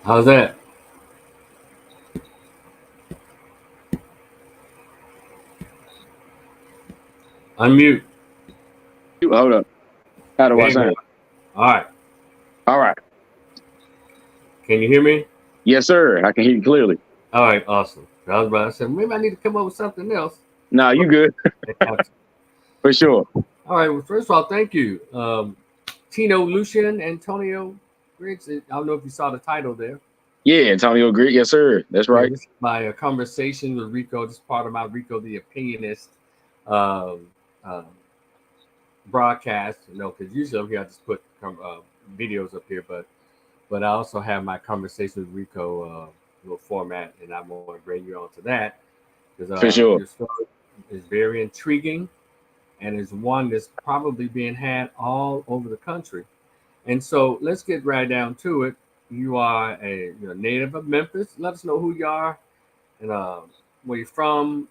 How's that? Unmute. Hold up. How do I There you sound? are. All right. All right. Can you hear me? Yes, sir. I can hear you clearly. All right. Awesome. I was about to say maybe I need to come up with something else. Nah, you good for sure. All right. Well, first of all, thank you, Tino Lucian Antonio Griggs. I don't know if you saw the title there. Yeah, Antonio Griggs. Yes, sir. That's Yeah, right. this is my conversation with Rico. This is part of my Rico the Opinionist um, uh, broadcast. Because usually up here I just put videos up here, but I also have my conversation with Rico little format, and I want to bring you on to that because For sure. your story is very intriguing and is one that's probably being had all over the country. And so let's get right down to it. You are you're a native of Memphis. Let us know who you are and where you're from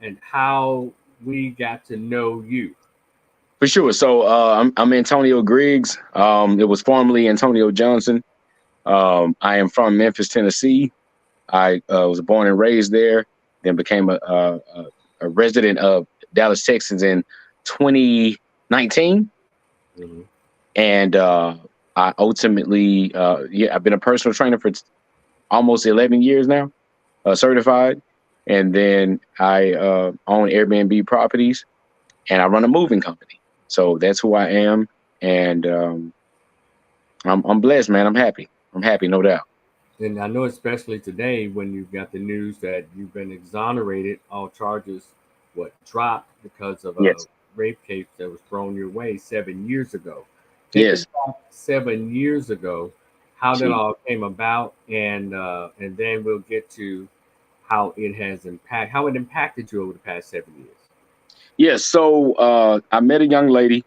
and how we got to know you. For sure. So I'm Antonio Griggs. It was formerly Antonio Johnson. I am from Memphis, Tennessee. I was born and raised there, then became a resident of Dallas, Texas in 2019. Mm-hmm. And I ultimately, I've been a personal trainer for almost 11 years now, certified. And then I own Airbnb properties and I run a moving company. So that's who I am. And I'm blessed, man. I'm happy. I'm happy, no doubt. And I know, especially today, when you've got the news that you've been exonerated, all charges, dropped because of a Yes. rape case that was thrown your way 7 years ago. Take us Yes. back 7 years ago, how that Gee. all came about, and then we'll get to how it impacted you over the past 7 years. Yes. So I met a young lady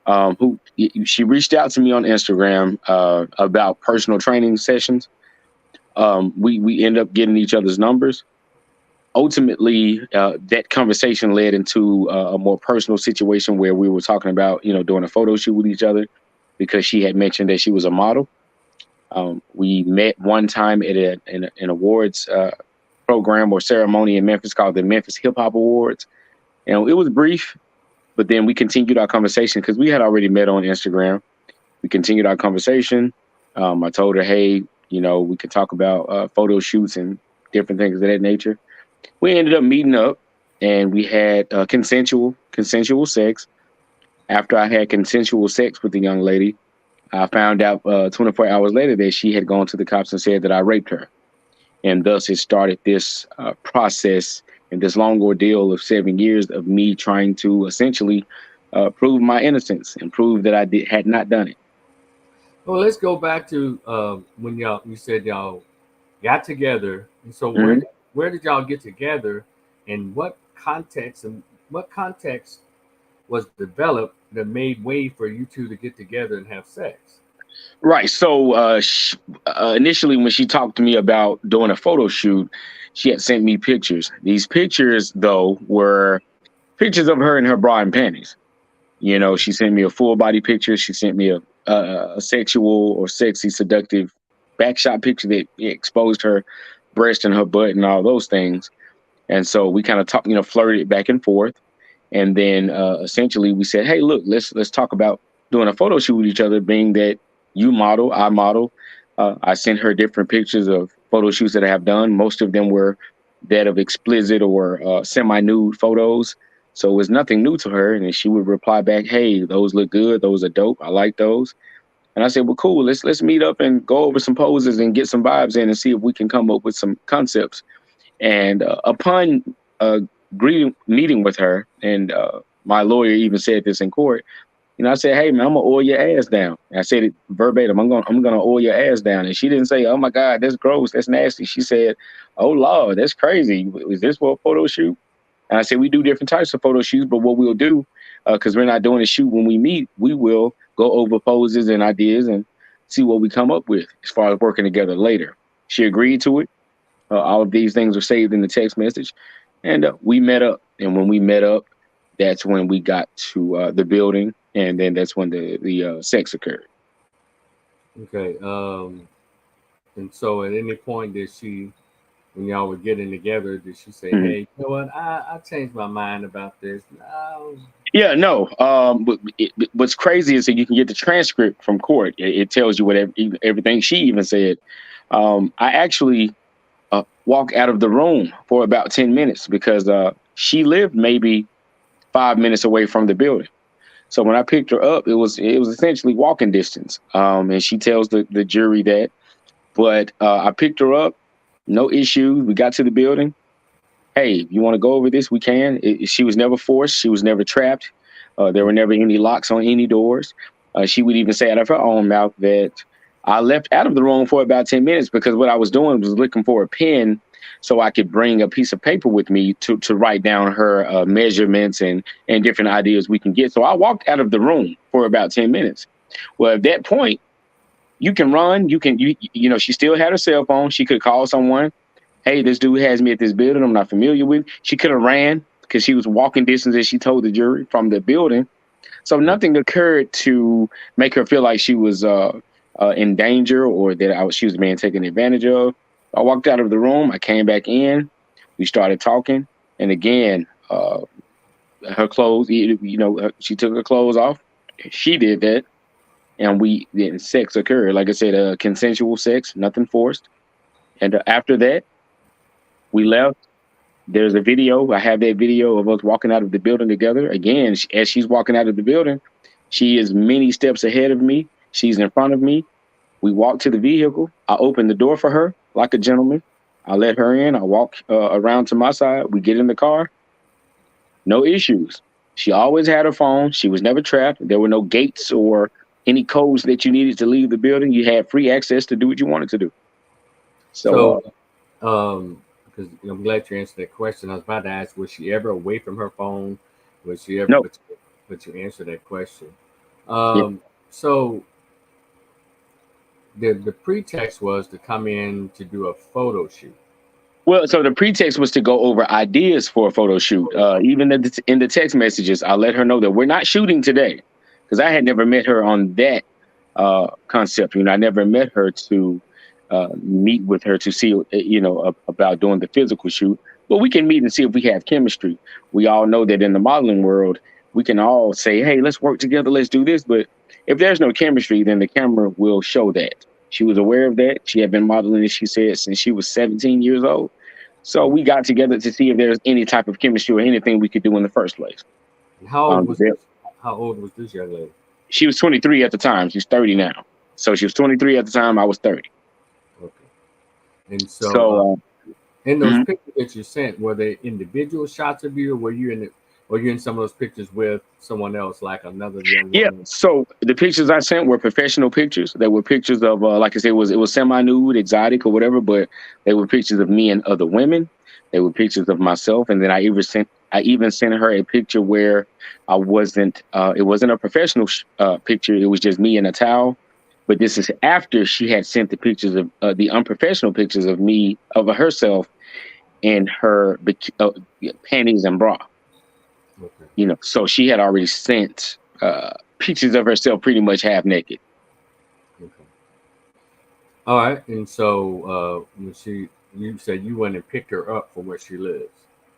who she reached out to me on Instagram about personal training sessions. We end up getting each other's numbers. Ultimately, that conversation led into a more personal situation where we were talking about, doing a photo shoot with each other because she had mentioned that she was a model. We met one time at an awards program or ceremony in Memphis called the Memphis Hip Hop Awards. And it was brief, but then we continued our conversation because we had already met on Instagram. We continued our conversation. I told her, hey, we could talk about photo shoots and different things of that nature. We ended up meeting up and we had consensual sex. After I had consensual sex with the young lady, I found out 24 hours later that she had gone to the cops and said that I raped her. And thus it started this process and this long ordeal of 7 years of me trying to essentially prove my innocence and prove that had not done it. Well, let's go back to when you said y'all got together. And so Mhm. where did y'all get together, and what context was developed that made way for you two to get together and have sex? Right. So initially, when she talked to me about doing a photo shoot, she had sent me pictures. These pictures, though, were pictures of her in her bra and panties. She sent me a full body picture. She sent me a sexual or sexy, seductive backshot picture that exposed her breast and her butt and all those things. And so we kind of talked, flirted back and forth. And then essentially we said, hey, look, let's talk about doing a photo shoot with each other, being that you model, I model. I sent her different pictures of photo shoots that I have done. Most of them were that of explicit or semi-nude photos. So it was nothing new to her. And then she would reply back, hey, those look good. Those are dope. I like those. And I said, well, cool. Let's meet up and go over some poses and get some vibes in and see if we can come up with some concepts. And upon uh, meeting with her, and my lawyer even said this in court. I said, "Hey man, I'm gonna oil your ass down." And I said it verbatim. I'm gonna oil your ass down. And she didn't say, "Oh my God, that's gross, that's nasty." She said, "Oh Lord, that's crazy. Is this for a photo shoot?" And I said, "We do different types of photo shoots, but what we'll do, because we're not doing a shoot when we meet, we will go over poses and ideas and see what we come up with as far as working together later." She agreed to it. All of these things were saved in the text message, and we met up. And when we met up, that's when we got to the building, and then that's when the sex occurred. Okay. And so, at any point, did she, when y'all were getting together, did she say, Mhm. "Hey, you know what? I changed my mind about this"? No. Yeah, no. What's crazy is that you can get the transcript from court. It tells you everything she even said. I actually walked out of the room for about 10 minutes because she lived maybe 5 minutes away from the building. So when I picked her up, it was essentially walking distance. And she tells the jury that. But I picked her up, no issue. We got to the building. Hey, you want to go over this? We can. She was never forced. She was never trapped. There were never any locks on any doors. She would even say out of her own mouth that I left out of the room for about 10 minutes because what I was doing was looking for a pen so I could bring a piece of paper with me to write down her measurements and different ideas we can get. So I walked out of the room for about 10 minutes. Well, at that point, you can run. She still had her cell phone. She could call someone. Hey, this dude has me at this building I'm not familiar with. She could have ran because she was walking distance, as she told the jury, from the building. So nothing occurred to make her feel like she was in danger or that she was being taken advantage of. I walked out of the room. I came back in. We started talking. And again, her clothes, she took her clothes off. She did that. And then sex occurred. Like I said, consensual sex, nothing forced. And after that, we left. There's a video. I have that video of us walking out of the building together. Again, as she's walking out of the building, she is many steps ahead of me. She's in front of me. We walk to the vehicle. I open the door for her like a gentleman. I let her in. I walk around to my side. We get in the car. No issues. She always had her phone. She was never trapped. There were no gates or any codes that you needed to leave the building. You had free access to do what you wanted to do. So, So, because I'm glad you answered that question. I was about to ask, was she ever away from her phone? Was she ever? no. But you answered that question. Yeah. So the pretext was to come in to do a photo shoot. Well, so the pretext was to go over ideas for a photo shoot. Even in the text messages, I let her know that we're not shooting today because I had never met her on that concept. I never met her to meet with her to see, about doing the physical shoot. But we can meet and see if we have chemistry. We all know that in the modeling world, we can all say, hey, let's work together, let's do this. But if there's no chemistry, then the camera will show that. She was aware of that. She had been modeling, as she said, since she was 17 years old. So we got together to see if there's any type of chemistry or anything we could do in the first place. And how old was this? How old was this young lady? She was 23 at the time. She's 30 now. So she was 23 at the time. I was 30. Okay. And so, So in those pictures that you sent, were they individual shots of you, or were you in some of those pictures with someone else, like another young woman? yeah. So the pictures I sent were professional pictures. They were pictures of, like I said, it was semi-nude, exotic, or whatever. But they were pictures of me and other women. They were pictures of myself, and then I even sent her a picture where I wasn't. It wasn't a professional picture. It was just me in a towel. But this is after she had sent the pictures of the unprofessional pictures of me, of herself, in her panties and bra. Okay. So she had already sent pictures of herself pretty much half naked. Okay. All right. And so, you said you went and picked her up from where she lives.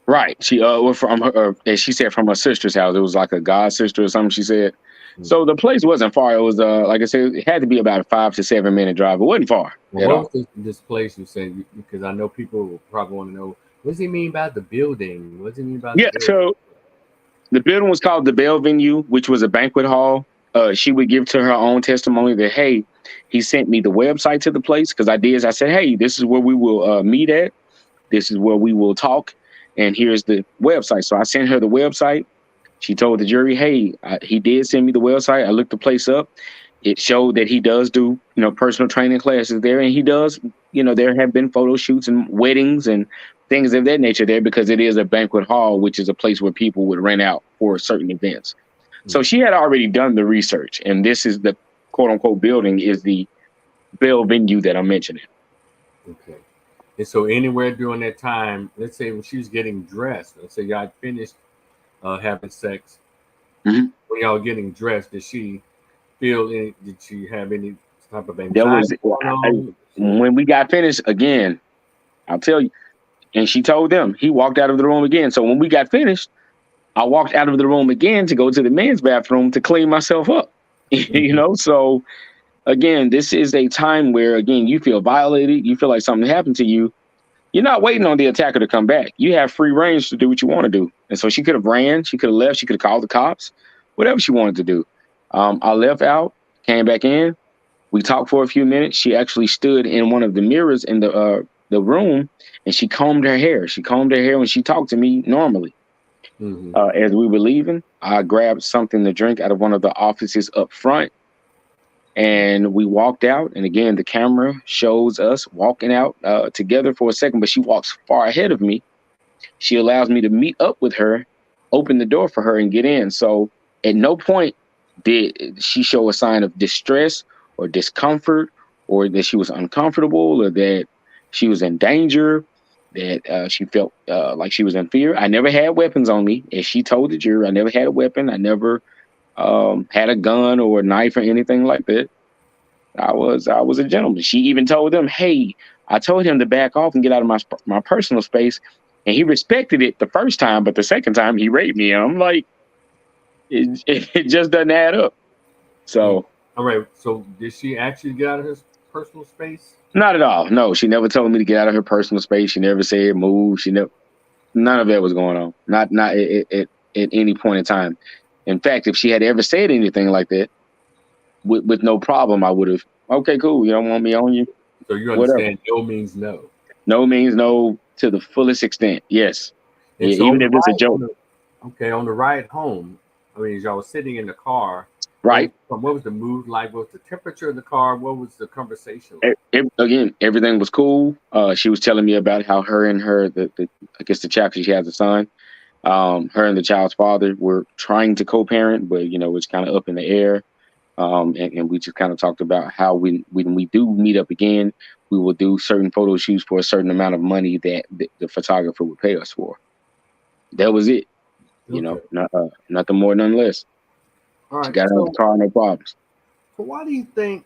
Right. She from her, as she said, from her sister's house. It was like a god sister or something. She said. So the place wasn't far. It was like I said, it had to be about a 5 to 7 minute drive. It wasn't far at all. What was this place you said? Because I know people will probably want to know, what does he mean by the building? What does he mean by the Yeah. building? So the building was called the Bell Venue, which was a banquet hall. She would give to her own testimony that, hey, he sent me the website to the place because I said, hey, this is where we will meet at. This is where we will talk. And here's the website. So I sent her the website. She told the jury, hey, he did send me the website. I looked the place up. It showed that he does do, personal training classes there. And he does, there have been photo shoots and weddings and things of that nature there because it is a banquet hall, which is a place where people would rent out for certain events. So she had already done the research. And this is the quote unquote building is the Bell Venue that I'm mentioning. Okay. And so anywhere during that time, let's say when she was getting dressed, let's say y'all finished having sex, Mm-hmm. when y'all getting dressed, did she have any type of There was anxiety going on? when we got finished again. I'll tell you. And she told them. He walked out of the room again. So when we got finished, I walked out of the room again to go to the men's bathroom to clean myself up. You Mhm. know, so again, this is a time where again you feel violated. You feel like something happened to you. You're not waiting on the attacker to come back. You have free range to do what you want to do. And so she could have ran, she could have left, she could have called the cops, whatever she wanted to do. I left out, came back in. We talked for a few minutes. She actually stood in one of the mirrors in the room, and she combed her hair. She combed her hair when she talked to me normally. Mhm. As we were leaving, I grabbed something to drink out of one of the offices up front, and we walked out. And again, the camera shows us walking out together for a second, but she walks far ahead of me. She allows me to meet up with her, open the door for her, and get in. So at no point did she show a sign of distress or discomfort, or that she was uncomfortable, or that she was in danger, that she felt like she was in fear. I never had weapons on me. As she told the jury, I never had a weapon. I never had a gun or a knife or anything like that. I was a gentleman. She even told them, "Hey, I told him to back off and get out of my personal space, and he respected it the first time, but the second time he raped me." And I'm like, it just doesn't add up. Mm. So All right. So did she actually get out of his personal space? not at all. No, she never told me to get out of her personal space. She never said move. She never. None of that was going on. Not at any point in time. In fact, if she had ever said anything like that, with no problem, I would have. Okay, cool. You don't want me on you. So you Whatever. understand no means no. No means no to the fullest extent. Yes. And Yeah, so even if it's a joke. on the ride home, I mean, as y'all was sitting in the car, Right. what was the mood like? What was the temperature of the car? What was the conversation like? Again, everything was cool. She was telling me about how her and her, the I guess the child, 'cause she has a son. Her and the child's father were trying to co-parent, but it's kind of up in the air. And we just kind of talked about how when we do meet up again, we will do certain photo shoots for a certain amount of money that the photographer would pay us for. That was it. Okay. Nothing more, none less. All She right. got out of the car, no problems. So why do you think?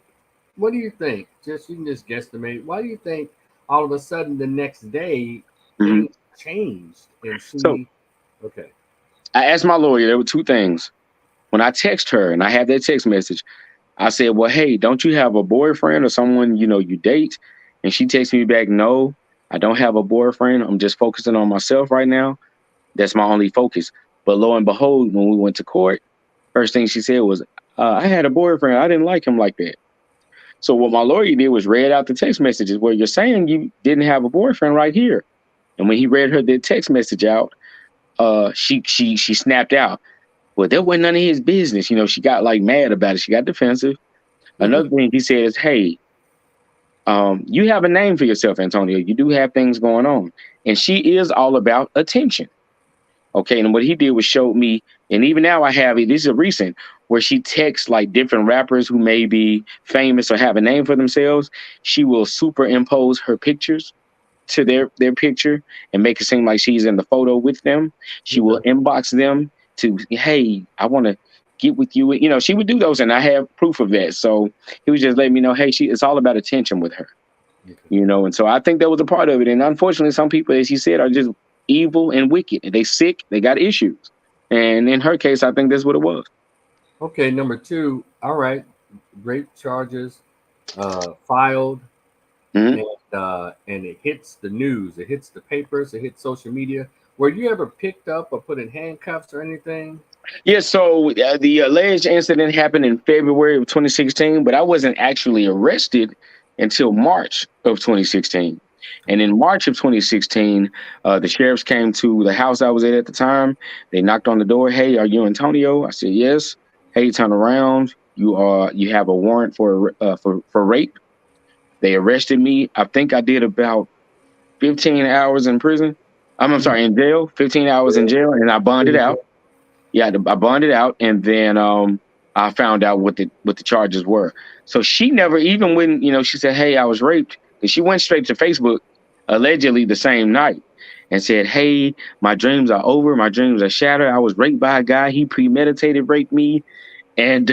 What do you think? You can just guesstimate. Why do you think all of a sudden the next day Hmm. things changed and So she? Okay. I asked my lawyer. There were two things. When I text her and I have that text message, I said, "Well, hey, don't you have a boyfriend or someone you date?" And she texts me back, "No, I don't have a boyfriend. I'm just focusing on myself right now. That's my only focus." But lo and behold, when we went to court, first thing she said was, "I had a boyfriend. I didn't like him like that." So what my lawyer did was read out the text messages where you're saying you didn't have a boyfriend right here. And when he read her the text message out, she snapped out. Well, that wasn't none of his business. She got like mad about it. She got defensive. Another thing he said is, "Hey, you have a name for yourself, Antonio. You do have things going on." And she is all about attention. Okay. And what he did was showed me, and even now I have it, this is a recent, where she texts like different rappers who may be famous or have a name for themselves. She will superimpose her pictures to their picture and make it seem like she's in the photo with them. She will Okay. inbox them to, "Hey, I want to get with you." She would do those, and I have proof of that. So he was just letting me know, hey, it's all about attention with her. Okay. And so I think that was a part of it. And unfortunately, some people, as he said, are just evil and wicked. And they sick, they got issues. And in her case, I think that's what it was. Okay. Number two. All right. Rape charges filed, Mhm. and it hits the news. It hits the papers. It hits social media. Were you ever picked up or put in handcuffs or anything? Yeah, so the alleged incident happened in February of 2016, but I wasn't actually arrested until March of 2016. And in March of 2016, the sheriffs came to the house I was at the time. They knocked on the door. "Hey, are you Antonio?" I said, "Yes." "Hey, turn around. You have a warrant for rape." They arrested me. I think I did about 15 hours in prison. I'm Mhm. sorry, in jail. 15 hours in jail, and I bonded out. Yeah, I bonded out, and then I found out what the charges were. So she never, even when she said, "Hey, I was raped," and she went straight to Facebook, allegedly the same night, and said, "Hey, my dreams are over. My dreams are shattered. I was raped by a guy. He premeditated raped me." And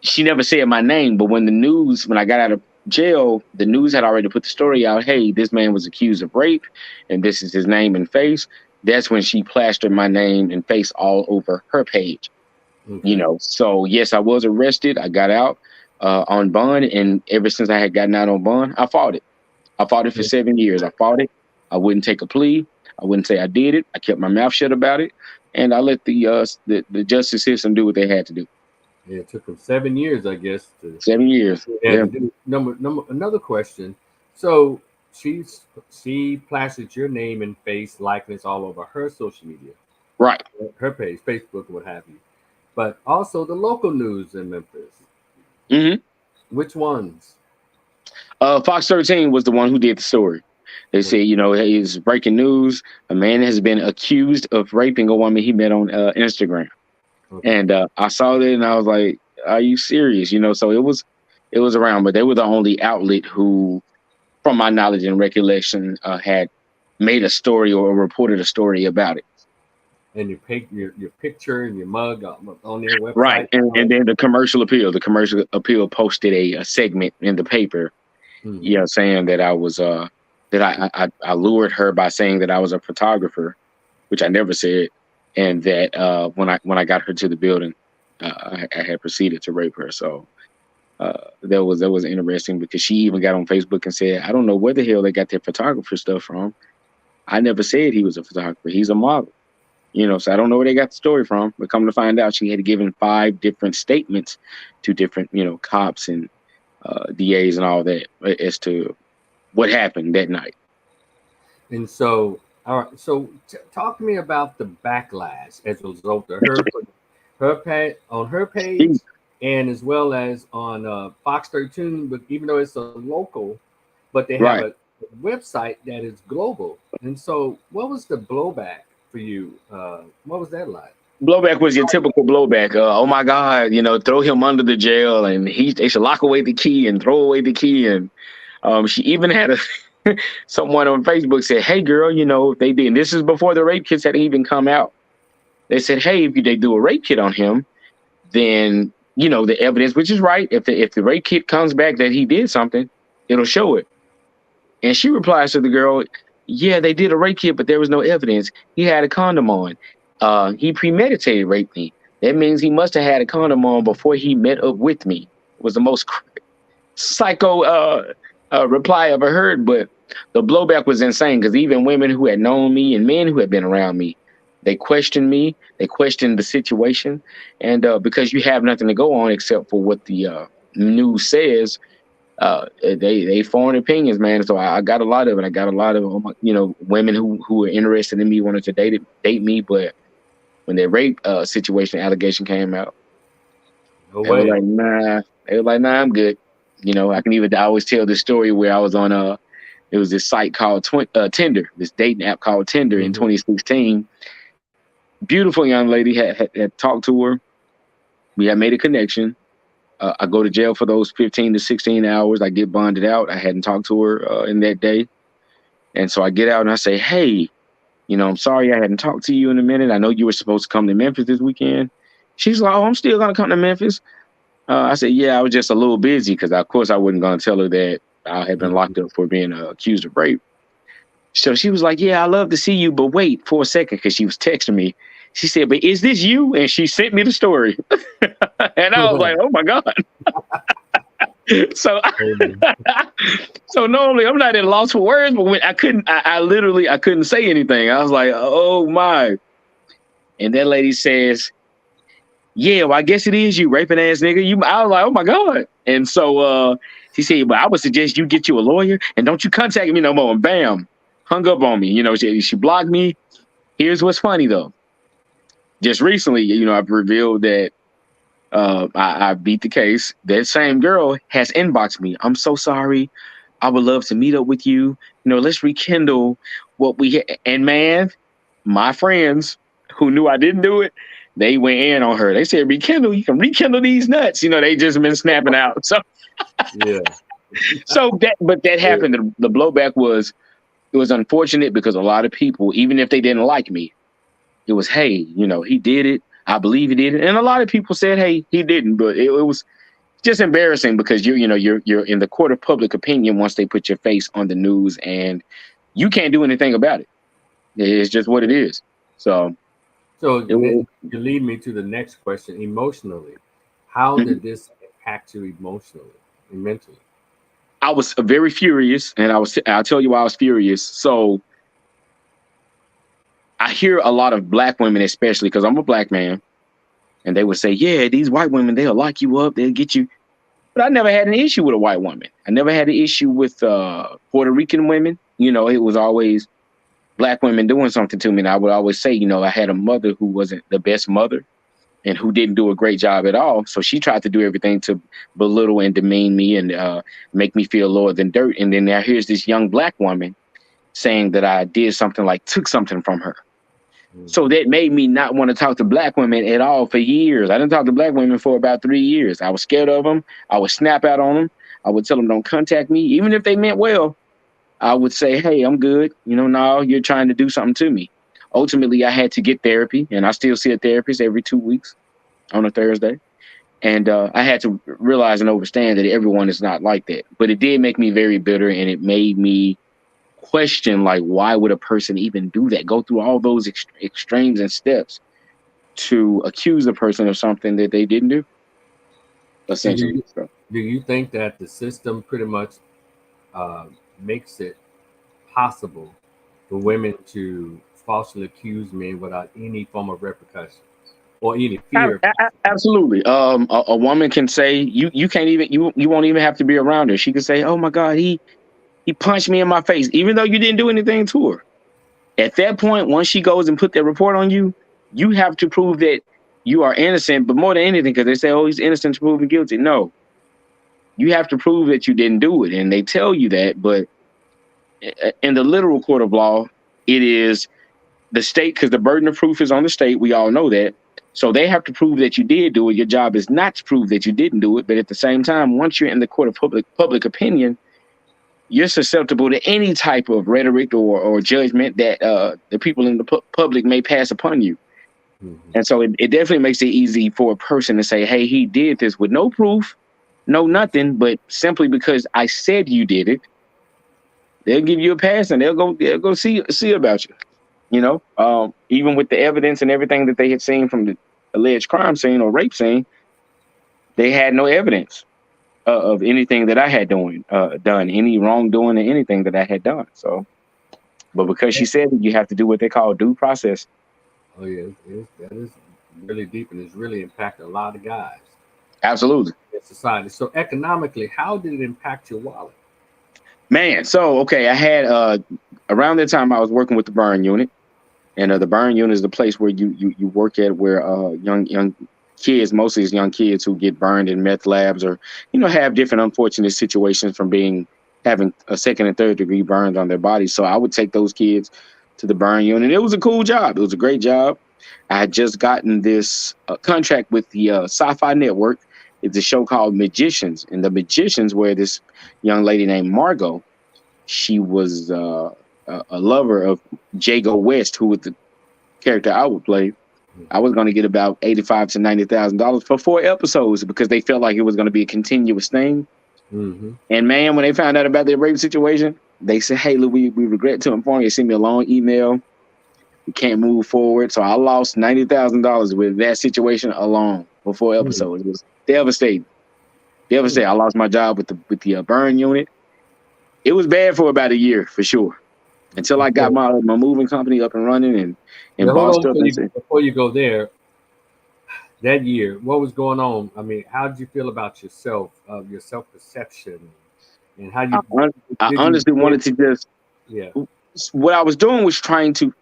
she never said my name, but when I got out of jail, the news had already put the story out. Hey, this man was accused of rape, and this is his name and face. That's when she plastered my name and face all over her page. Okay. So yes, I was arrested. I got out on bond, and ever since I had gotten out on bond, I fought it. I fought it for 7 years. I fought it. I wouldn't take a plea. I wouldn't say I did it. I kept my mouth shut about it, and I let the justice system do what they had to do. Yeah, it took them 7 years, I guess. 7 years. Yeah. Another question. So she plastered your name and face likeness all over her social media, Right. her page, Facebook, and what have you. But also the local news in Memphis. Mm-hmm. Which ones? Fox 13 was the one who did the story. They said, hey, it's breaking news. A man has been accused of raping a woman he met on Instagram. Okay. And I saw that and I was like, are you serious? So it was around, but they were the only outlet who, from my knowledge and recollection, had made a story or reported a story about it. And your picture and your mug on their website. Right. And then the commercial appeal posted a segment in the paper, saying that I was that I lured her by saying that I was a photographer, which I never said, and that when I got her to the building, I had proceeded to rape her. So that was interesting because she even got on Facebook and said, I don't know where the hell they got their photographer stuff from. I never said he was a photographer. He's a model. So I don't know where they got the story from, but come to find out, she had given 5 different statements to different, cops and DAs and all that as to what happened that night. And so, all right. So talk to me about the backlash as a result of her page and as well as on Fox 13, but even though it's a local, but they have a website that is global. And so what was the blowback for you? What was that like? Blowback was your typical blowback. Oh my God, throw him under the jail, and they should lock away the key and throw away the key. And she even had someone on Facebook said, "Hey girl, if they did," and this is before the rape kits had even come out. They said, "Hey, if they do a rape kit on him, then the evidence, which is right. If the rape kit comes back that he did something, it'll show it." And she replies to the girl, "Yeah, they did a rape kit, but there was no evidence. He had a condom on. He premeditated rape me. That means he must have had a condom on before he met up with me." It was the most psycho reply I ever heard, but the blowback was insane because even women who had known me and men who had been around me, they questioned me. They questioned the situation. And because you have nothing to go on except for what the news says, they formed opinions, man. So I got a lot of it. I got a lot of women who were interested in me, wanted to date me, but when their rape situation allegation came out, they were like, nah. They were like, nah, I'm good. I always tell this story where I was on it was this site called Tinder, this dating app called Tinder in 2016. Beautiful young lady had talked to her. We had made a connection. I go to jail for those 15 to 16 hours. I get bonded out. I hadn't talked to her in that day. And so I get out and I say, hey, I'm sorry I hadn't talked to you in a minute. I know you were supposed to come to Memphis this weekend. She's like, oh, I'm still going to come to Memphis. I said, yeah, I was just a little busy because, of course, I wasn't going to tell her that I had been locked up for being accused of rape. So she was like, yeah, I love to see you, but wait for a second, because she was texting me. She said, but is this you? And she sent me the story. And I was like, oh, my God. So normally I'm not at a loss for words, but when I couldn't say anything. I was like, oh, my. And that lady says, yeah, well, I guess it is you, raping ass nigga. I was like, oh, my God. And so she said, but I would suggest you get you a lawyer and don't you contact me no more. And bam, hung up on me. She blocked me. Here's what's funny, though. Just recently, I've revealed that I beat the case. That same girl has inboxed me. I'm so sorry. I would love to meet up with you. Let's rekindle what we had. And man, my friends who knew I didn't do it, they went in on her. They said, rekindle, you can rekindle these nuts. They just been snapping out. So yeah. But that happened. The blowback was, it was unfortunate because a lot of people, even if they didn't like me, it was, hey, he did it. I believe he did it. And a lot of people said, hey, he didn't. But it was just embarrassing because you're in the court of public opinion once they put your face on the news, and you can't do anything about it. It's just what it is. So So it was, you lead me to the next question. Emotionally, how Mhm. did this impact you emotionally and mentally? I was very furious, and I'll tell you why I was furious. So I hear a lot of black women, especially because I'm a black man, and they would say, "Yeah, these white women, they'll lock you up, they'll get you." But I never had an issue with a white woman. I never had an issue with Puerto Rican women. It was always black women doing something to me. And I would always say, I had a mother who wasn't the best mother and who didn't do a great job at all. So she tried to do everything to belittle and demean me and make me feel lower than dirt. And then now here's this young black woman saying that I did something, like took something from her. So Mhm. that made me not want to talk to black women at all for years. I didn't talk to black women for about 3 years. I was scared of them. I would snap out on them. I would tell them, don't contact me. Even if they meant well, I would say, hey, I'm good. No, you're trying to do something to me. Ultimately, I had to get therapy, and I still see a therapist every 2 weeks on a Thursday. And I had to realize and understand that everyone is not like that. But it did make me very bitter, and it made me question, like, why would a person even do that? Go through all those extremes and steps to accuse a person of something that they didn't do, Do essentially. you So do you think that the system pretty much uh, makes it possible for women to falsely accuse men without any form of repercussions or any fear of consequence? absolutely. A woman can say you can't even you won't even have to be around her. She can say, "Oh my God, he punched me in my face," even though you didn't do anything to her. At that point, once she goes and put that report on you, you have to prove that you are innocent. But more than anything, because they say, "Oh, he's innocent to proven guilty." No, you have to prove that you didn't do it, and they tell you that. But in the literal court of law, it is the state, because the burden of proof is on the state. We all know that. So they have to prove that you did do it. Your job is not to prove that you didn't do it. But at the same time, once you're in the court of public opinion, you're susceptible to any type of rhetoric or judgment that the people in the public may pass upon you. Mhm. And so it definitely makes it easy for a person to say, hey, he did this with no proof, no nothing, but simply because I said you did it, they'll give you a pass and they'll go see about you. Even with the evidence and everything that they had seen from the alleged crime scene or rape scene, they had no evidence of anything that I had done, any wrongdoing or anything that I had done. So, but because she said it, you have to do what they call due process. Oh yeah, that is really deep and it's really impacted a lot of guys Absolutely. in society. So economically, how did it impact your wallet? Man, so okay, I had around that time I was working with the burn unit, and the burn unit is the place where you work at, where young kids, mostly it's young kids who get burned in meth labs or have different unfortunate situations from having a second and third degree burns on their bodies. So I would take those kids to the burn unit. It was a cool job. It was a great job. I had just gotten this contract with the Sci-Fi Network. It's a show called Magicians, and the Magicians were this young lady named Margot. She was a lover of Jago West, who was the character I would play. I was going to get about $85,000 to $90,000 for 4 episodes because they felt like it was going to be a continuous thing. Mm-hmm. And man, when they found out about their rape situation, they said, "Hey, look, we regret to inform you." Send me a long email. We can't move forward. So I lost $90,000 with that situation alone for 4 episodes. It was devastating. Mm-hmm. Devastating. I lost my job with the burn unit. It was bad for about a year for sure, until I got So, my moving company up and running and now hold bossed on up and said, before you go there. That year, what was going on? I mean, how did you feel about yourself, your self perception, and how I, you hon- I did you honestly did wanted to just, yeah. what I was doing was trying to,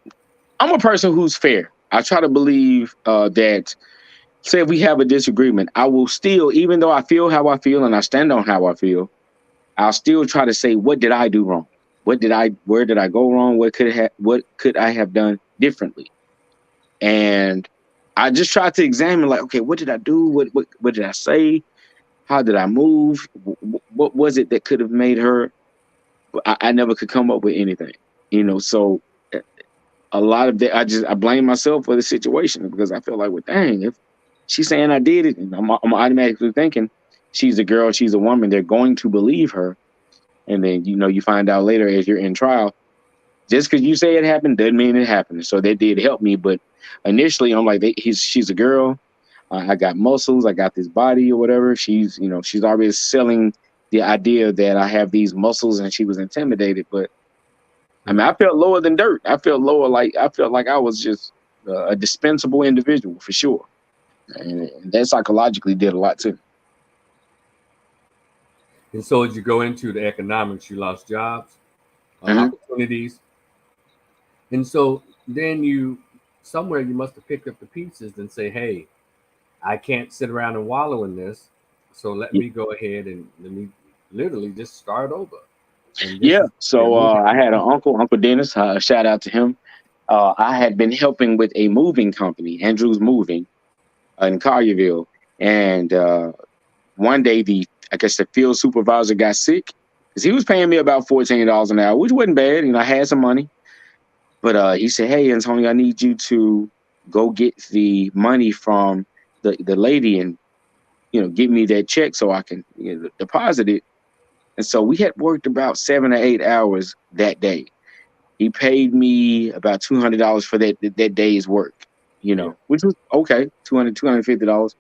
I'm a person who's fair. I try to believe that, say, if we have a disagreement, I will still, even though I feel how I feel and I stand on how I feel, I'll still try to say, what did I do wrong? Where did I go wrong? What could I have done differently? And I just tried to examine, like, okay, what did I do? What did I say? How did I move? What was it that could have made her? I never could come up with anything. So a lot of that, I blame myself for the situation because I feel like, well, dang, if she's saying I did it, and I'm automatically thinking she's a girl, she's a woman, they're going to believe her. And then, you find out later as you're in trial, just because you say it happened doesn't mean it happened. So that did help me. But initially, I'm like, she's a girl. I got muscles. I got this body or whatever. She's always selling the idea that I have these muscles, and she was intimidated. But I mean, I felt lower than dirt. I felt I felt like I was just a dispensable individual for sure. And that psychologically did a lot too. And so as you go into the economics, you lost jobs, opportunities. And so then you must have picked up the pieces and say, hey, I can't sit around and wallow in this. So let me go ahead and let me literally just start over. So I had an Uncle Dennis, shout out to him. I had been helping with a moving company, Andrews Moving, in Collierville. And one day the field supervisor got sick because he was paying me about $14 an hour, which wasn't bad. I had some money. But he said, hey, Antonio, I need you to go get the money from the lady and, give me that check so I can deposit it. And so we had worked about 7 or 8 hours that day. He paid me about $200 for that day's work, which was okay, $250.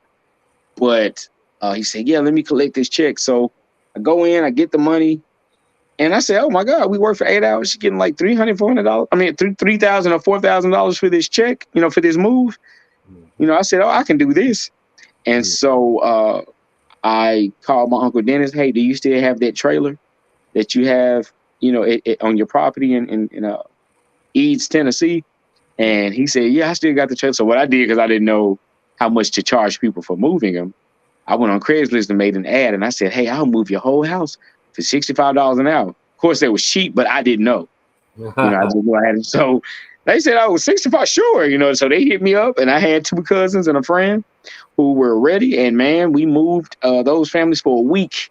But he said, yeah, let me collect this check. So I go in, I get the money. And I said, oh my God, we worked for 8 hours. She's getting like $300, $400. I mean, $3,000 or $4,000 for this check, for this move. I said, oh, I can do this. And so I called my Uncle Dennis. Hey, do you still have that trailer that you have, on your property in Eads, Tennessee? And he said, yeah, I still got the trailer. So what I did, because I didn't know how much to charge people for moving them, I went on Craigslist and made an ad. And I said, hey, I'll move your whole house for $65 an hour. Of course, that was cheap, but I didn't know. I just knew I had it. So they said, oh, 65, sure. So they hit me up, and I had 2 cousins and a friend who were ready. And man, we moved those families for a week,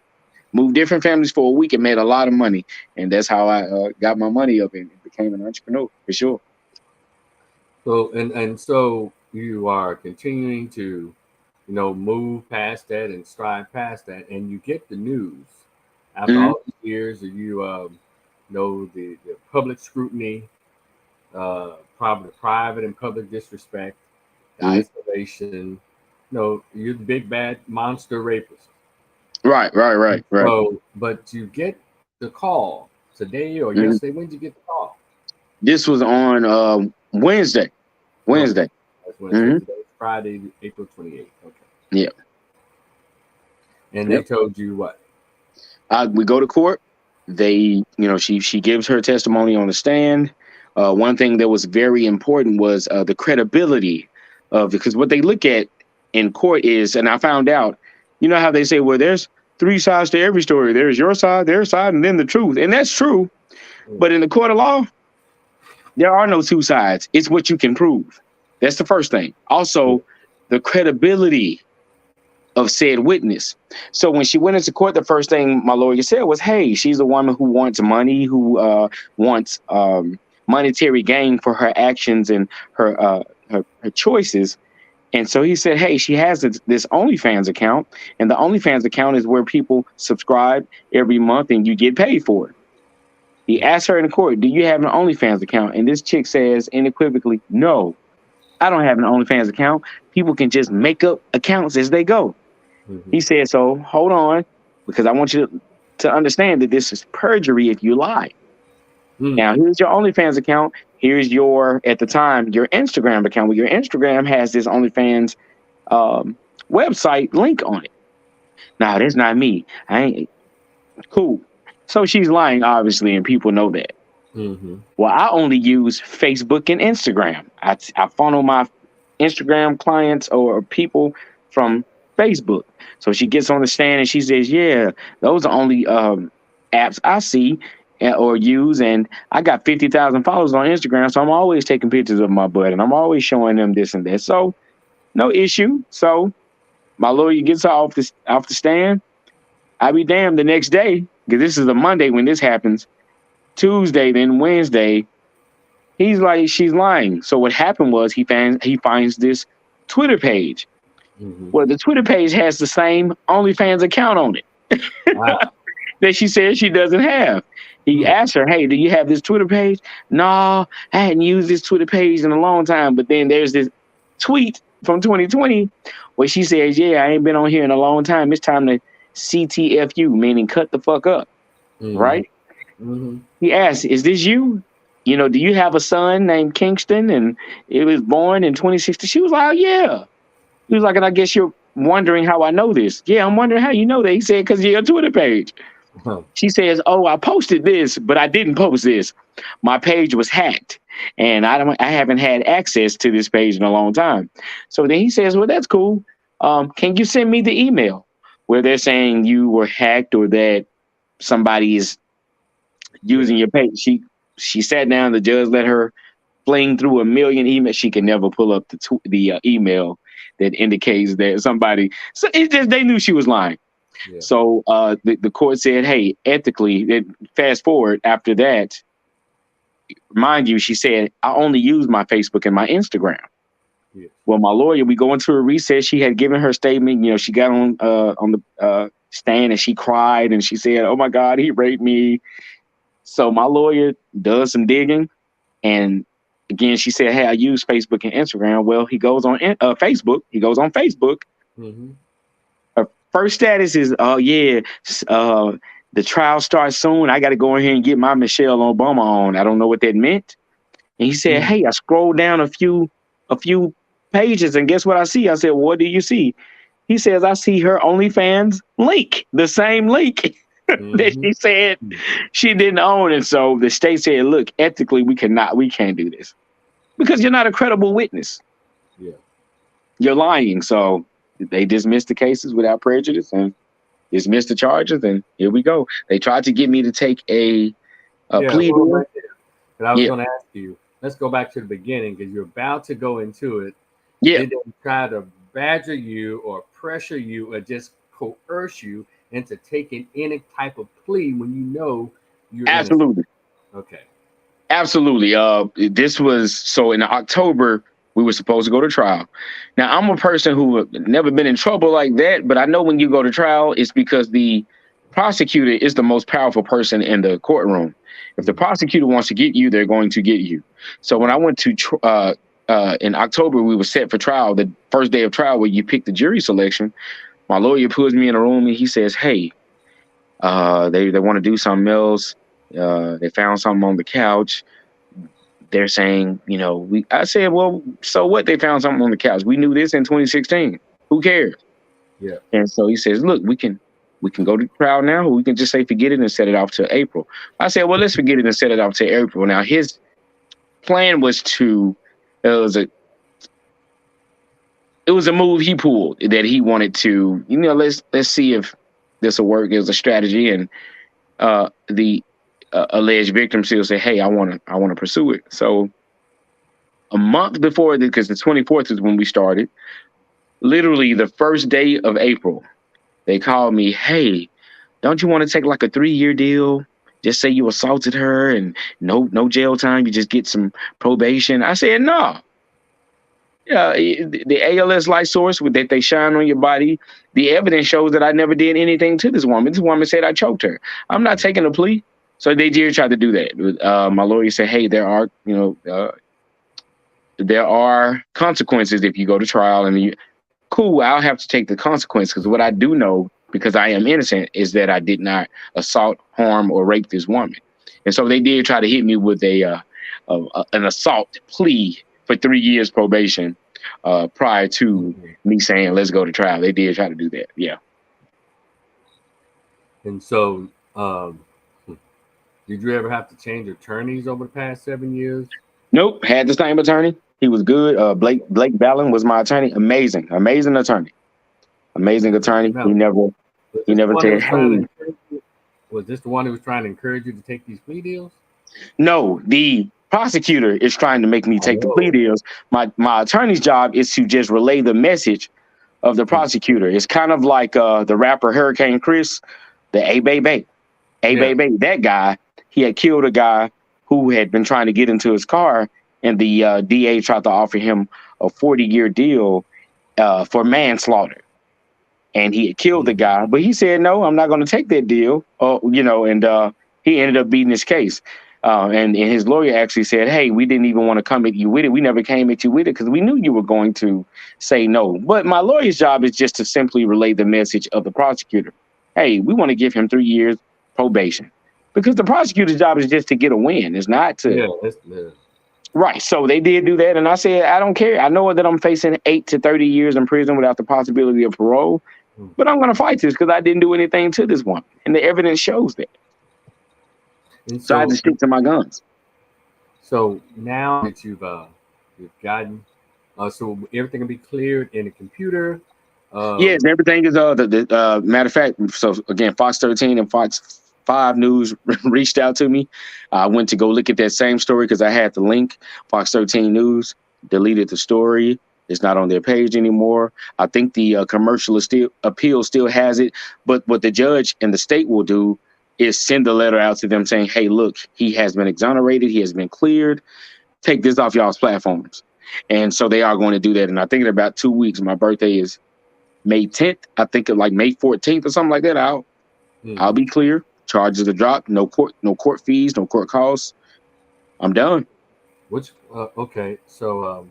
moved different families for a week, and made a lot of money. And that's how I got my money up and became an entrepreneur for sure. So and so you are continuing to, move past that and strive past that, and you get the news after all these years of you, the public scrutiny, probably private and public disrespect, the isolation. You're the big bad monster rapist. Right. So, but you get the call today or yesterday. When did you get the call? This was on Wednesday. That's Wednesday. Today's Friday, April 28th. Okay. Yeah. And they told you what? We go to court. They, she gives her testimony on the stand. One thing that was very important was the credibility of, because what they look at in court is, and I found out, how they say, well, there's 3 sides to every story. There's your side, their side, and then the truth. And that's true. But in the court of law, there are no 2 sides. It's what you can prove. That's the first thing. Also, the credibility of said witness. So when she went into court, the first thing my lawyer said was, hey, she's a woman who wants money, who wants monetary gain for her actions and her choices. And so he said, hey, she has this OnlyFans account, and the OnlyFans account is where people subscribe every month and you get paid for it. He asked her in the court, do you have an OnlyFans account? And this chick says unequivocally, no, I don't have an OnlyFans account. People can just make up accounts as they go. He said, so hold on, because I want you to understand that this is perjury if you lie. Now, here's your OnlyFans account. Here's at the time, your Instagram account. Well, your Instagram has this OnlyFans website link on it. Now, that's not me. I ain't cool. So she's lying, obviously, and people know that. Well, I only use Facebook and Instagram. I funnel my Instagram clients or people from Facebook. So she gets on the stand and she says, yeah, those are only apps I see or use. And I got 50,000 followers on Instagram. So I'm always taking pictures of my butt and I'm always showing them this and that. So no issue. So my lawyer gets her off the stand. I be damned the next day, because this is a Monday when this happens. Tuesday, then Wednesday, he's like, she's lying. So what happened was he finds this Twitter page. Mm-hmm. Well, the Twitter page has the same OnlyFans account on it Wow. that she says she doesn't have. He Hmm. asked her, "Hey, do you have this Twitter page?" No, I hadn't used this Twitter page in a long time. But then there's this tweet from 2020 where she says, "Yeah, I ain't been on here in a long time. It's time to CTFU, meaning cut the fuck up." Mm-hmm. Right? Mm-hmm. He asked, "Is this you? You know, do you have a son named Kingston and it was born in 2060?" She was like, "Oh, yeah." He was like, "And I guess you're wondering how I know this." "Yeah, I'm wondering how you know that." He said, "Because of your Twitter page." Huh. She says, "Oh, I posted this, but I didn't post this. My page was hacked, and I haven't had access to this page in a long time." So then he says, "Well, that's cool. Can you send me the email where they're saying you were hacked or that somebody is Yeah. using your page?" She sat down. The judge let her fling through a million emails. She can never pull up the email that indicates that somebody. So it's just they knew she was lying. Yeah. So the court said, "Hey, ethically." Fast forward after that, mind you, she said, "I only use my Facebook and my Instagram." Yeah. Well, my lawyer, we go into a recess. She had given her statement. You know, she got on the stand and she cried and she said, "Oh my God, he raped me." So my lawyer does some digging, and again, she said, "Hey, I use Facebook and Instagram." Well, he goes on Facebook. He goes on Facebook. Mm-hmm. Her first status is, "Oh yeah, the trial starts soon. I got to go in here and get my Michelle Obama on." I don't know what that meant. And he said, Mm-hmm. "Hey, I scrolled down a few pages, and guess what I see?" I said, "Well, what do you see?" He says, "I see her OnlyFans link, the same link that Mm-hmm. she said she didn't own." And so the state said, "Look, ethically, we can't do this because you're not a credible witness. Yeah. You're lying." So they dismissed the cases without prejudice and dismissed the charges, and here we go. They tried to get me to take a Yeah. plea Well, deal. right there. But I was Yeah, going to ask you. Let's go back to the beginning because you're about to go into it. yeah, Did they try to badger you or pressure you or just coerce you into taking any type of plea when you know you're innocent? absolutely. Okay. Absolutely. This was so in October we were supposed to go to trial. Now I'm a person who have never been in trouble like that, but I know when you go to trial, it's because the prosecutor is the most powerful person in the courtroom. If the Mm-hmm. prosecutor wants to get you, they're going to get you. So when I went to in October, we were set for trial. The first day of trial, where you pick the jury selection, my lawyer pulls me in a room and he says, "Hey, they want to do something else. They found something on the couch. They're saying, you know, we." I said, "Well, so what? They found something on the couch. We knew this in 2016. Who cares?" Yeah. And so he says, "Look, we can go to trial now, or we can just say forget it and set it off to April." I said, "Well, let's forget it and set it off to April." Now his plan was to it was a it was a move he pulled that he wanted to, let's see if this will work. It was a strategy, and the alleged victim still say, "Hey, I want to pursue it." So a month before, because the 24th is when we started, literally the first day of April, they called me, "Hey, don't you want to take like a 3-year deal? Just say you assaulted her and no jail time. You just get some probation." I said, "No." Yeah, the ALS light source that they shine on your body, the evidence shows that I never did anything to this woman. This woman said I choked her. I'm not taking a plea. So they did try to do that. My lawyer said, "Hey, there are consequences if you go to trial." And cool, I'll have to take the consequence, because what I do know, because I am innocent, is that I did not assault, harm, or rape this woman. And so they did try to hit me with an assault plea for 3 years probation prior to Mhm. me saying let's go to trial. They did try to do that. Yeah. And so, did you ever have to change attorneys over the past 7 years? Nope. Had the same attorney. He was good. Blake Ballin was my attorney. Amazing attorney. Amazing attorney. No. He never Was he this the never one that said, was trying to "Hey." encourage you? Was this the one who was trying to encourage you to take these plea deals? No, the prosecutor is trying to make me take the plea Oh. deals. My attorney's job is to just relay the message of the Mm. prosecutor. It's kind of like the rapper Hurricane Chris, the A Baby. A Yeah. Baby, that guy, he had killed a guy who had been trying to get into his car, and the DA tried to offer him a 40-year deal. for manslaughter. And he had killed the guy, but he said, no, I'm not going to take that deal. And he ended up beating his case. And his lawyer actually said, hey, we didn't even want to come at you with it. We never came at you with it because we knew you were going to say no. But my lawyer's job is just to simply relay the message of the prosecutor. Hey, we want to give him 3 years probation, because the prosecutor's job is just to get a win. It's not to. Yeah. Right. So they did do that. And I said, I don't care. I know that I'm facing 8 to 30 years in prison without the possibility of parole. But I'm going to fight this because I didn't do anything to this woman. And the evidence shows that. And so I had to stick to my guns. So now that you've gotten, so everything will be cleared in the computer. Yes, everything is, matter of fact, so again, Fox 13 and Fox 5 News reached out to me. I went to go look at that same story because I had the link. Fox 13 News deleted the story. It's not on their page anymore. I think the commercial appeal still has it. But what the judge and the state will do is send a letter out to them saying, hey, look, he has been exonerated. He has been cleared. Take this off y'all's platforms. And so they are going to do that. And I think in about 2 weeks, my birthday is May 10th. I think like May 14th or something like that. I'll be clear. Charges are dropped. No court fees, no court costs. I'm done. Okay. So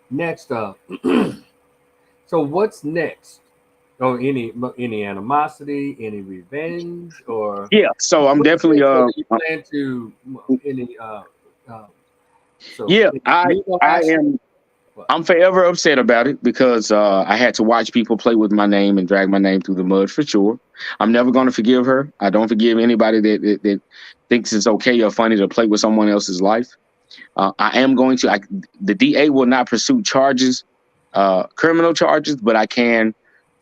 next up, so what's next? Oh, any animosity, any revenge, or So I'm definitely you plan to any so I am. I'm forever upset about it because I had to watch people play with my name and drag my name through the mud for sure. I'm never going to forgive her. I don't forgive anybody that thinks it's okay or funny to play with someone else's life. I am going to. The DA will not pursue charges, criminal charges, but I can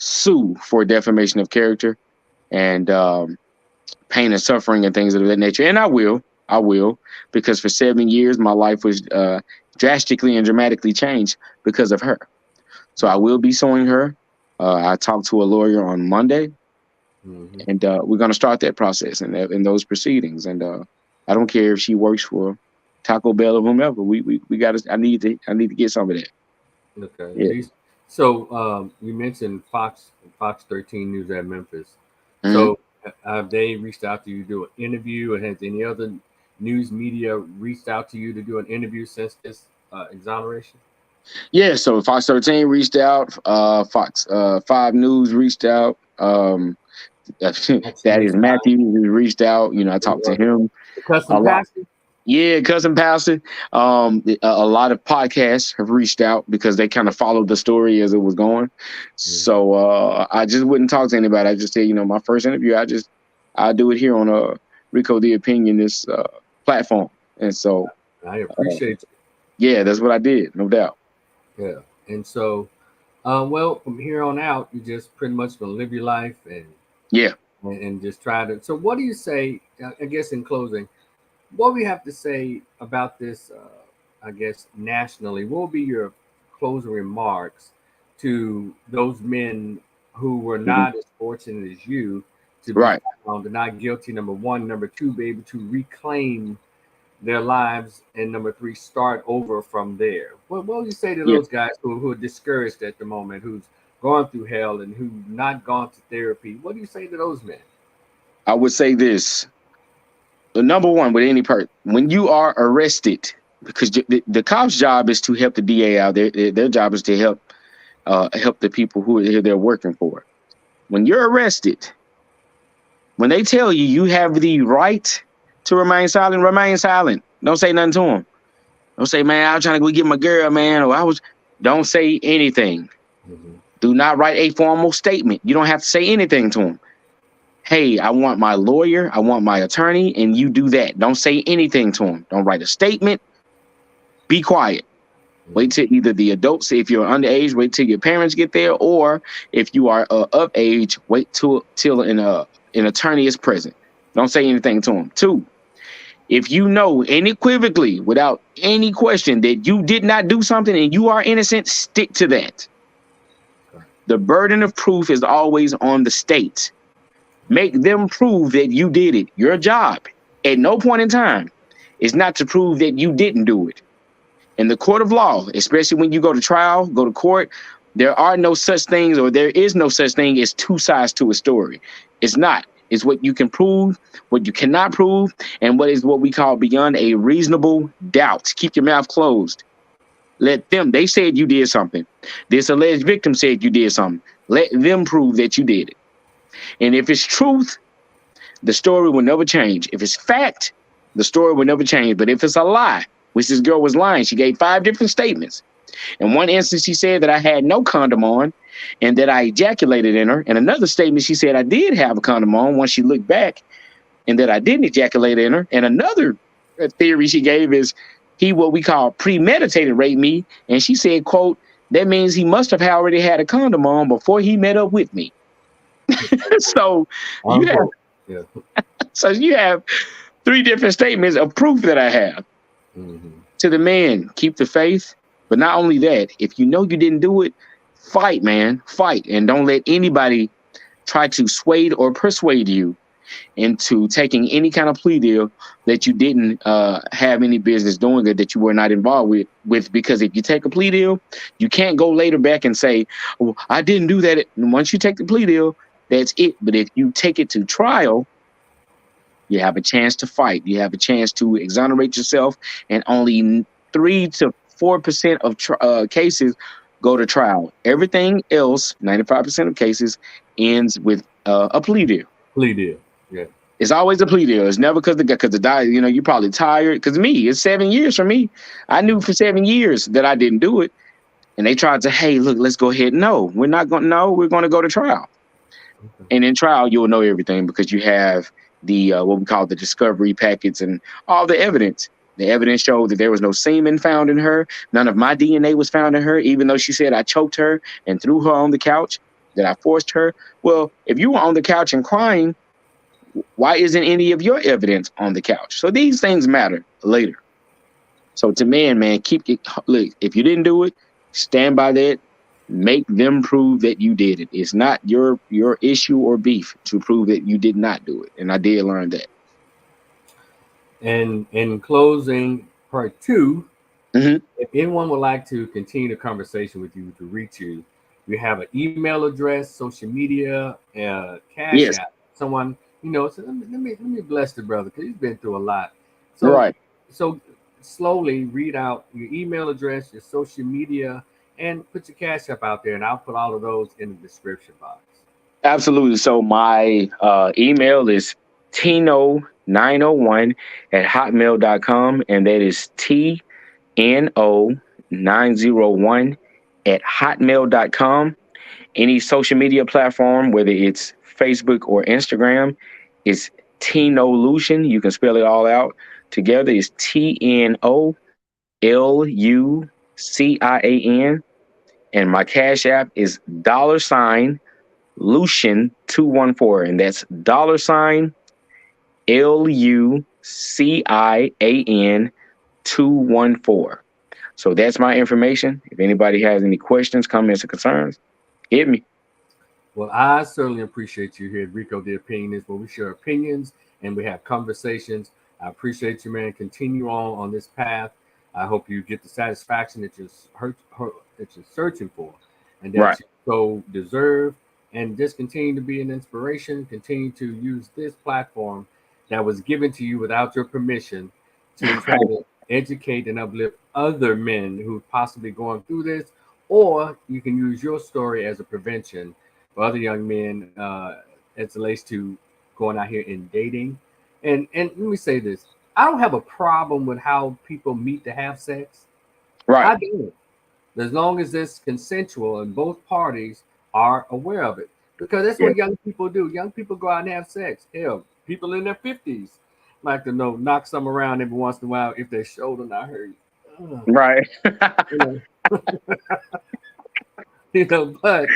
sue for defamation of character and pain and suffering and things of that nature. And I will, because for 7 years my life was drastically and dramatically changed because of her. So I will be suing her. I talked to a lawyer on Monday, and we're going to start that process and those proceedings. And I don't care if she works for Taco Bell or whomever. We got to. I need to get some of that. Okay. Yeah. So you mentioned Fox 13 News at Memphis. Mm-hmm. So have they reached out to you to do an interview, and has any other news media reached out to you to do an interview since this exoneration? Yeah, so Fox 13 reached out, Fox 5 News reached out, that is Matthew who reached out. I talked to him. Cousin Pastor? Yeah, Cousin Pastor. A lot of podcasts have reached out because they kind of followed the story as it was going. So I just wouldn't talk to anybody. I just said, my first interview, I do it here on Rico the Opinionist platform. And so I appreciate it. Yeah, that's what I did, no doubt. Yeah. And so well, from here on out, you just pretty much gonna live your life and just try to. So what do you say, I guess in closing, what we have to say about this, I guess nationally, what will be your closing remarks to those men who were not as fortunate as you to be found not guilty, number one, number two, be able to reclaim their lives, and number three, start over from there? What would you say to those guys who are discouraged at the moment, who's gone through hell and who not gone to therapy? What do you say to those men? I would say this. The number one with any person, when you are arrested, because the cop's job is to help the DA out. Their job is to help the people who they're working for. When you're arrested, when they tell you you have the right to remain silent, remain silent. Don't say nothing to them. Don't say, man, I was trying to go get my girl, man, or don't say anything. Do not write a formal statement. You don't have to say anything to them. Hey, I want my lawyer, I want my attorney, and you do that. Don't say anything to them. Don't write a statement. Be quiet. Wait till either the adults, if you're underage, wait till your parents get there, or if you are of age, wait till an attorney is present. Don't say anything to them. 2, if you know unequivocally, without any question, that you did not do something and you are innocent, stick to that. The burden of proof is always on the state. Make them prove that you did it. Your job at no point in time is not to prove that you didn't do it. In the court of law, especially when you go to trial, go to court, There are no such things, or there is no such thing as two sides to a story. It's not. It's what you can prove, what you cannot prove, and what we call beyond a reasonable doubt. Keep your mouth closed. Let them. They said you did something. This alleged victim said you did something. Let them prove that you did it. And if it's truth, the story will never change. If it's fact, the story will never change. But if it's a lie, which this girl was lying, she gave 5 different statements. In one instance, she said that I had no condom on and that I ejaculated in her. In another statement, she said I did have a condom on once she looked back and that I didn't ejaculate in her. And another theory she gave is he, what we call premeditated raped me. And she said, quote, that means he must have already had a condom on before he met up with me. So you have, yeah. so you have 3 different statements of proof that I have. Mm-hmm. To the man, keep the faith. But not only that, if you know you didn't do it, fight, man, fight. And don't let anybody try to sway or persuade you into taking any kind of plea deal that you didn't have any business doing it, that you were not involved with. Because if you take a plea deal, you can't go later back and say, oh, I didn't do that. And once you take the plea deal, that's it. But if you take it to trial, you have a chance to fight. You have a chance to exonerate yourself, and only 3 to 4% of cases go to trial. Everything else, 95% of cases, ends with a plea deal. Plea deal. Yeah. It's always a plea deal. It's never because the guy, you know, you're probably tired. Because me, it's 7 years for me. I knew for 7 years that I didn't do it, and they tried to, hey, look, let's go ahead. No, we're not going. No, we're going to go to trial. Okay. And in trial, you'll know everything because you have the what we call the discovery packets and all the evidence. The evidence showed that there was no semen found in her. None of my DNA was found in her, even though she said I choked her and threw her on the couch, that I forced her. Well, if you were on the couch and crying, why isn't any of your evidence on the couch? So these things matter later. So to man, keep it. Look, if you didn't do it, stand by that. Make them prove that you did it. It's not your issue or beef to prove that you did not do it. And I did learn that. And in closing, part 2, mm-hmm. If anyone would like to continue the conversation with you, to reach you, you have an email address, social media, cash app. Someone, you know, so let me bless the brother because he's been through a lot. So, right. So slowly read out your email address, your social media, and put your cash app out there, and I'll put all of those in the description box. Absolutely. So my email is tino901@hotmail.com, and that is tno901@hotmail.com. Any social media platform, whether it's Facebook or Instagram, is Tinolution. You can spell it all out together. It's TNOLUCIAN. And my cash app is $Lucian214, and that's $LUCIAN214. So that's my information. If anybody has any questions, comments, or concerns, hit me. Well, I certainly appreciate you here at Rico the Opinionist, where we share opinions and we have conversations. I appreciate you, man. Continue on this path. I hope you get the satisfaction that you're searching for, and that you so deserve. And just continue to be an inspiration. Continue to use this platform that was given to you without your permission to try to educate and uplift other men who are possibly going through this. Or you can use your story as a prevention for other young men as it relates to going out here and dating. And let me say this. I don't have a problem with how people meet to have sex. Right. I do. As long as it's consensual and both parties are aware of it. Because that's what young people do. Young people go out and have sex. Hell, people in their 50s like to knock some around every once in a while if their shoulder not hurt. Right. But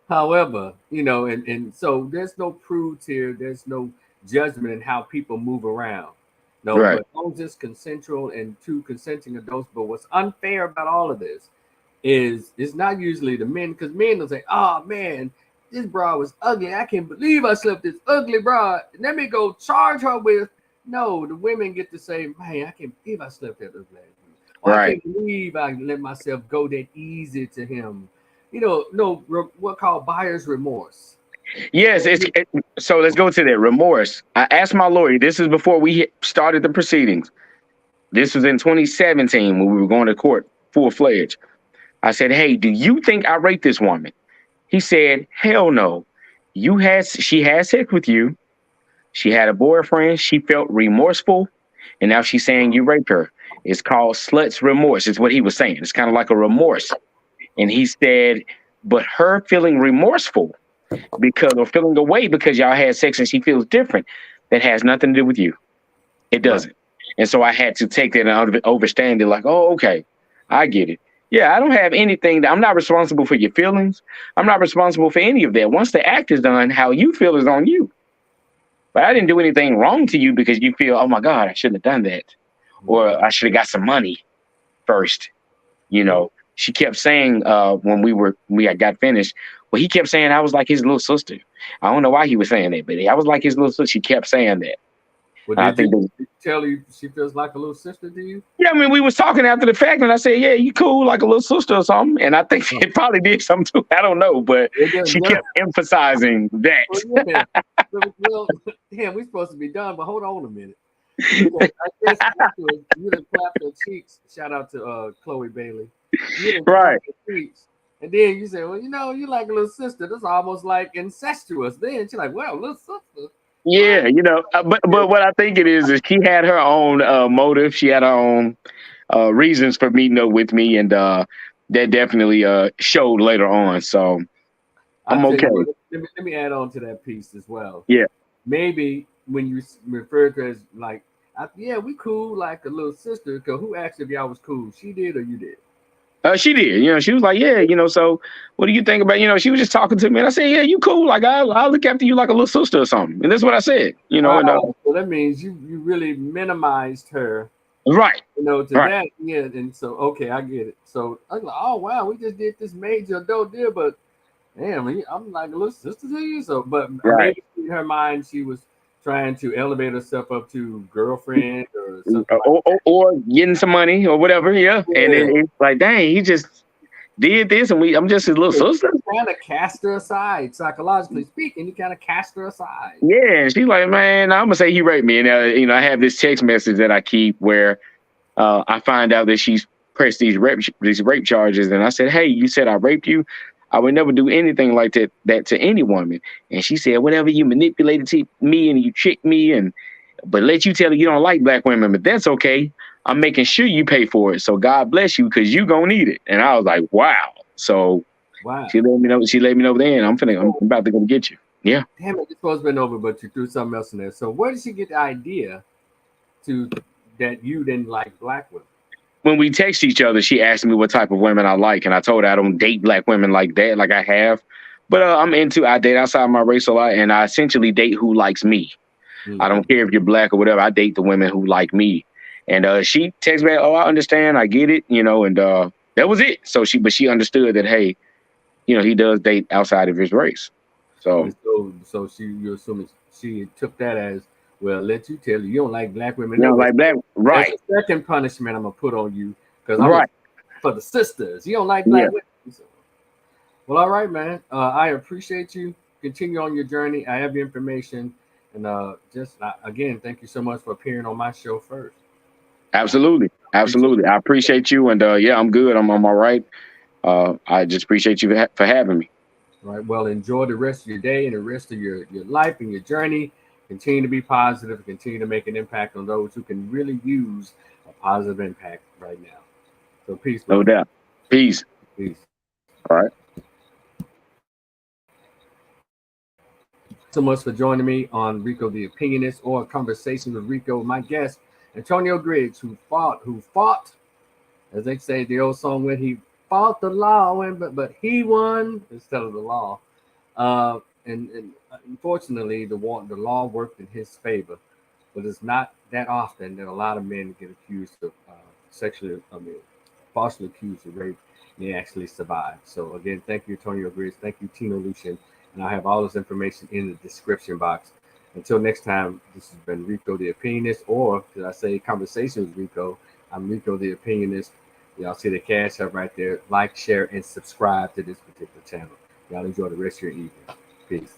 however, and so there's no prudes here. There's no judgment in how people move around. No, right. But as long as it's consensual and 2 consenting adults. But what's unfair about all of this is it's not usually the men, because men will say, oh man, this broad was ugly. I can't believe I slept this ugly broad. Let me go charge her with. No, the women get to say, man, I can't believe I slept that ugly. Or I can't believe I let myself go that easy to him. what called buyer's remorse. Yes, so let's go to that remorse. I asked my lawyer. This is before we started the proceedings. This was in 2017 when we were going to court full fledged. I said, "Hey, do you think I raped this woman?" He said, "Hell no. She had sex with you. She had a boyfriend. She felt remorseful, and now she's saying you raped her. It's called slut's remorse." Is what he was saying. It's kind of like a remorse. And he said, "But her feeling remorseful because or feeling away because y'all had sex and she feels different, that has nothing to do with you. It doesn't." And so I had to take that and understand it like, oh, okay, I get it. Yeah, I don't have anything. I'm not responsible for your feelings. I'm not responsible for any of that. Once the act is done, how you feel is on you. But I didn't do anything wrong to you because you feel, oh my God, I shouldn't have done that. Or I should have got some money first. She kept saying when we got finished, well, he kept saying I was like his little sister. I don't know why he was saying that, but I was like his little sister. She kept saying that. Well, did you tell you she feels like a little sister to you? Yeah, I mean, we was talking after the fact, and I said, "Yeah, you cool like a little sister or something." And I think it probably did something too. I don't know, but she kept emphasizing that. Well, damn, we're supposed to be done, but hold on a minute. I guess you done clapped her cheeks. Shout out to Chloe Bailey. Right. Cheeks. And then you say, well, you like a little sister. That's almost like incestuous. Then she's like, well, little sister. Yeah, but what I think it is she had her own motive. She had her own reasons for meeting up with me, and that definitely showed later on. So I'm okay. Let me add on to that piece as well. Yeah. Maybe when you refer to her as like, yeah, we cool like a little sister. Because who asked if y'all was cool? She did or you did? She did. She was like, yeah, so what do you think about, she was just talking to me. And I said, yeah, you cool. Like, I'll look after you like a little sister or something. And that's what I said, Wow. And, so that means you really minimized her. Right. To that. Yeah. And so, okay, I get it. So I was like, oh, wow, we just did this major adult deal, but damn, I'm like a little sister to you. So, but maybe in her mind, she was trying to elevate herself up to girlfriend or something. Or getting some money or whatever. Yeah. And it's like, dang, he just did this and I'm just his little sister. You kind of cast her aside, psychologically speaking. You kind of cast her aside. Yeah. And she's like, man, I'm going to say he raped me. And, I have this text message that I keep where I find out that she's pressed these rape charges. And I said, hey, you said I raped you. I would never do anything like that to any woman. And she said, whatever, you manipulated me and you tricked me, but let you tell her you don't like black women, but that's okay. I'm making sure you pay for it. So God bless you because you gonna need it. And I was like, wow. So she let me know then. I'm about to go get you. Yeah. Damn it, it's supposed to have been over, but you threw something else in there. So where did she get the idea that you didn't like black women? When we text each other, she asked me what type of women I like, and I told her I don't date black women like that, like I have. But I date outside my race a lot, and I essentially date who likes me. Mm-hmm. I don't care if you're black or whatever. I date the women who like me. And she texts back, oh, I understand, I get it, and that was it. So she understood that, hey, he does date outside of his race. So you're assuming she took that as, well, let you tell you don't like black women. You don't like black, right? That's the second punishment I'm gonna put on you because I'm for the sisters. You don't like black women. So, well, all right, man. I appreciate you. Continue on your journey. I have your information, and again, thank you so much for appearing on my show first. Absolutely. I appreciate you, and I'm good. I'm all right. I just appreciate you for having me. All right. Well, enjoy the rest of your day and the rest of your life and your journey. Continue to be positive. Continue to make an impact on those who can really use a positive impact right now. So peace. No doubt. Peace. All right. So much for joining me on Rico the Opinionist, or a conversation with Rico, my guest, Antonio Griggs, who fought, as they say, the old song went, he fought the law, but he won instead of the law. And unfortunately, the law worked in his favor, but it's not that often that a lot of men get accused of falsely accused of rape, and they actually survive. So again, thank you, Antonio Griggs. Thank you, Tino Lucian. And I have all this information in the description box. Until next time, this has been Rico the Opinionist, or did I say Conversation with Rico? I'm Rico the Opinionist. Y'all see the cash up right there. Like, share, and subscribe to this particular channel. Y'all enjoy the rest of your evening. Peace.